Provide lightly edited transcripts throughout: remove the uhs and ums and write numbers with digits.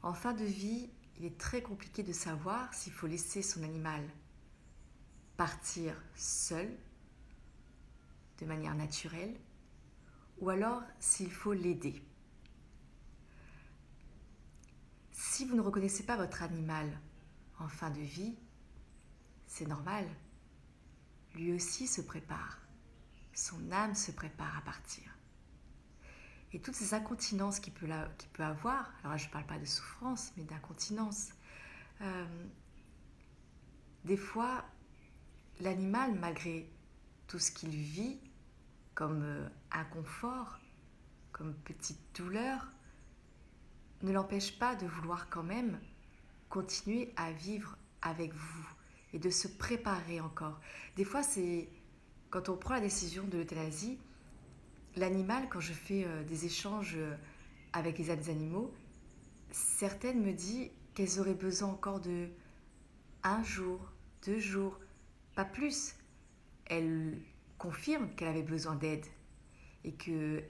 En fin de vie, il est très compliqué de savoir s'il faut laisser son animal partir seul, de manière naturelle, ou alors s'il faut l'aider. Si vous ne reconnaissez pas votre animal en fin de vie, c'est normal. Lui aussi se prépare. Son âme se prépare à partir. Et toutes ces incontinences qu'il peut avoir, alors là je ne parle pas de souffrance, mais d'incontinence, des fois, l'animal, malgré tout ce qu'il vit comme inconfort, comme petite douleur, ne l'empêche pas de vouloir quand même continuer à vivre avec vous et de se préparer encore. Des fois, c'est quand on prend la décision de l'euthanasie, l'animal, quand je fais des échanges avec les animaux, certaines me disent qu'elles auraient besoin encore de 1 jour, 2 jours, pas plus. Elles confirment qu'elle avait besoin d'aide et que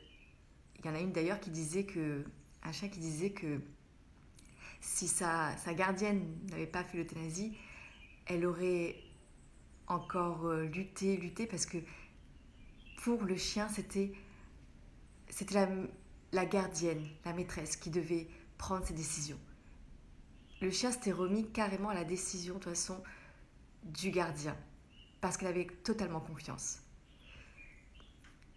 il y en a une d'ailleurs qui disait que un chien qui disait que si sa gardienne n'avait pas fait l'euthanasie, elle aurait encore lutté parce que pour le chien c'était la gardienne, la maîtresse qui devait prendre ses décisions. Le chien s'était remis carrément à la décision de toute façon du gardien parce qu'elle avait totalement confiance.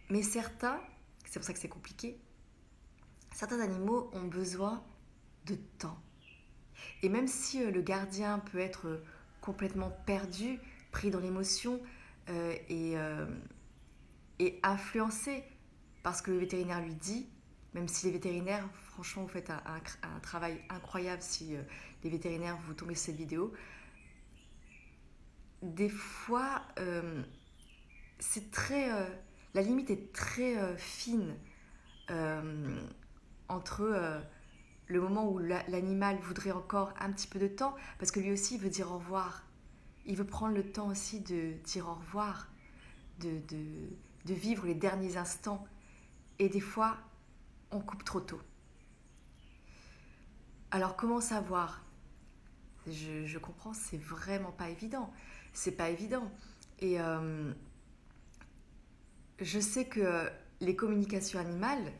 Mais certains, c'est pour ça que c'est compliqué, certains animaux ont besoin de temps. Et même si le gardien peut être complètement perdu, pris dans l'émotion et influencé par ce que le vétérinaire lui dit, même si les vétérinaires, franchement, vous faites un travail incroyable si les vétérinaires, vous tombez sur cette vidéo, des fois, c'est très... la limite est très fine entre le moment où l'animal voudrait encore un petit peu de temps, parce que lui aussi il veut dire au revoir. Il veut prendre le temps aussi de dire au revoir, de vivre les derniers instants. Et des fois, on coupe trop tôt. Alors comment savoir ? Je comprends, c'est vraiment pas évident. C'est pas évident. Et je sais que les communications animales,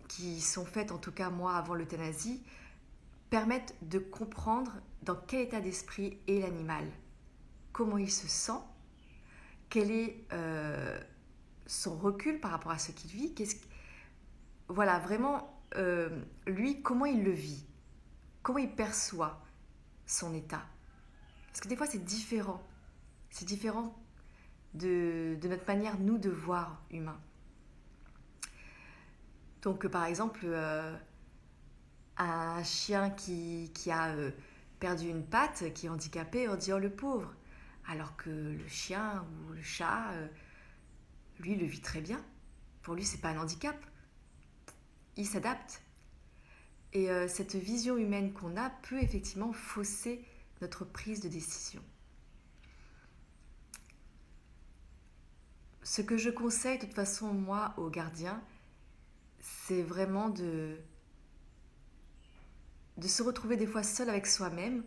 qui sont faites en tout cas moi avant l'euthanasie, permettent de comprendre dans quel état d'esprit est l'animal, comment il se sent, quel est son recul par rapport à ce qu'il vit, voilà, vraiment, lui, comment il le vit, comment il perçoit son état. Parce que des fois, c'est différent de notre manière, nous, de voir humain. Donc, par exemple, un chien qui a perdu une patte, qui est handicapé, on dit « oh le pauvre », alors que le chien ou le chat, lui, le vit très bien. Pour lui, c'est pas un handicap. Il s'adapte. Et cette vision humaine qu'on a peut effectivement fausser notre prise de décision. Ce que je conseille de toute façon, moi, aux gardiens, c'est vraiment de se retrouver des fois seul avec soi-même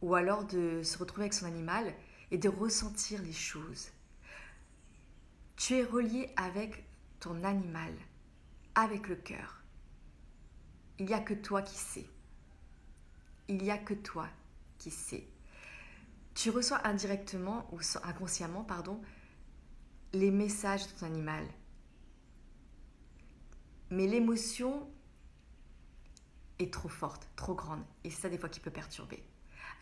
ou alors de se retrouver avec son animal et de ressentir les choses. Tu es relié avec ton animal, avec le cœur. Il n'y a que toi qui sais. Il n'y a que toi qui sais. Tu reçois indirectement ou inconsciemment, les messages de ton animal. Mais l'émotion est trop forte, trop grande. Et c'est ça des fois qui peut perturber.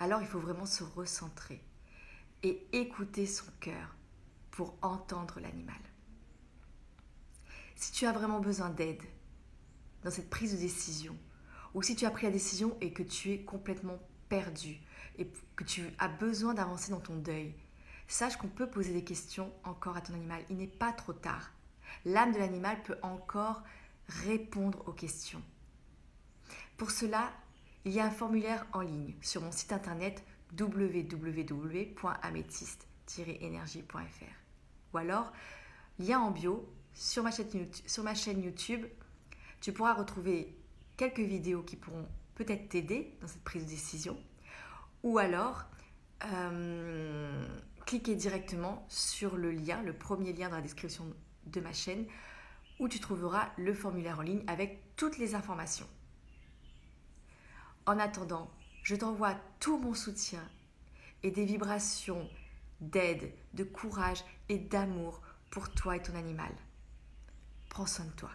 Alors il faut vraiment se recentrer et écouter son cœur pour entendre l'animal. Si tu as vraiment besoin d'aide dans cette prise de décision, ou si tu as pris la décision et que tu es complètement perdu et que tu as besoin d'avancer dans ton deuil, sache qu'on peut poser des questions encore à ton animal. Il n'est pas trop tard. L'âme de l'animal peut encore répondre aux questions. Pour cela, il y a un formulaire en ligne sur mon site internet www.améthyste-énergie.fr ou alors, lien en bio sur ma chaîne YouTube, tu pourras retrouver quelques vidéos qui pourront peut-être t'aider dans cette prise de décision, ou alors cliquer directement sur le lien, le premier lien dans la description de ma chaîne, où tu trouveras le formulaire en ligne avec toutes les informations. En attendant, je t'envoie tout mon soutien et des vibrations d'aide, de courage et d'amour pour toi et ton animal. Prends soin de toi.